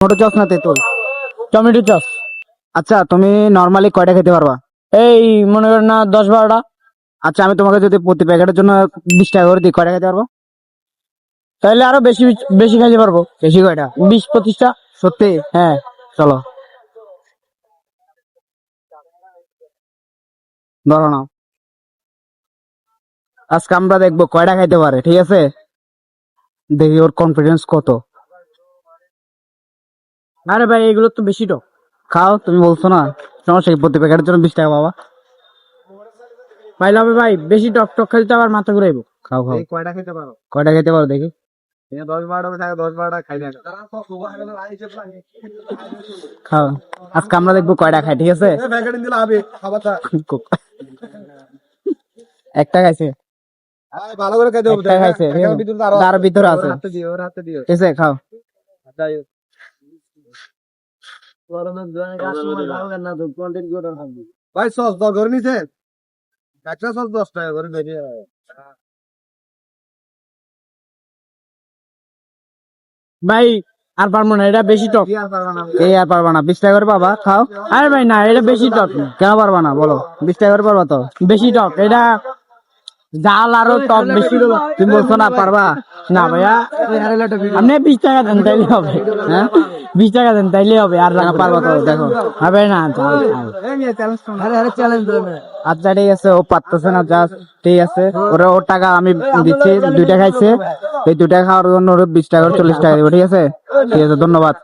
Tomato চস না তেঁতুল? Tomato চস। আচ্ছা তুমি নর্মালি কয়টা খেতে পারবা? এই মনে করেন না 10-12টা। আচ্ছা আমি তোমাকে যদি প্রতি প্যাকেটের জন্য 20 টাকা করে দিই, কয়টা খেতে পারবো? তাহলে আরো বেশি বেশি খাইতে পারবো। বেশি কয়টা? 20-25টা। সত্যি? হ্যাঁ চলো ধরো না, আজকে আমরা দেখবো কয়টা খাইতে পারে, ঠিক আছে? দেখি ওর কনফিডেন্স কত। আরে ভাই এগুলো তো বেশি টক। খাও, তুমি বলছো না, সমস্যা কি? প্রতি প্যাকেটের জন্য 20 টাকা পাবা। পাইলে হবে ভাই, বেশি টক টক খাইলে তো আবার মাথা ঘুরাইবো। খাও খাও। কয়টা খেতে পারো? কয়টা খেতে পারো দেখি। 10-12টা থাকে, 10-12টা খাই না। খাও, আজকে আমরা দেখবো কয়টা খাই, ঠিক আছে? দিলে হবে খাবারটা। একটা খাইছে, ভালো করে খাইতে হবে। একটা খাইছে, তার ভিতরে আছে, হাতে দিও, ওর হাতে দিও। ঠিক আছে? খাও। ভাই সস 10 করে নিছে, একটা সস 10 টাকা করে বেরিয়ে। ভাই আর পারবো না, এটা বেশি টক। এই আর পারবা না, 20 টাকা করে পাবা, খাও। আরে ভাই না, এটা বেশি টক। কেন পারবা না বলো? 20 টাকা করে পারবা তো? বেশি টক, এটা জাল আরো টক বেশি। তুমি বলছো না পারবা। না ভাইয়া, আপনি 20 টাকা দেন তাইলে হবে। হ্যাঁ 20 টাকা দেন তাইলে হবে। আর কেন পারবা তো? দেখো। হবে না, জাল আচ্ছা ঠিক আছে, ও পারতেছে না, জাস্ট ঠিক আছে, ওরা ওর টাকা আমি দিচ্ছি, 2টা খাইছে, এই 2টা খাওয়ার জন্য ওর 20 টাকা 40 টাকা দিব, ঠিক আছে? ঠিক আছে, ধন্যবাদ।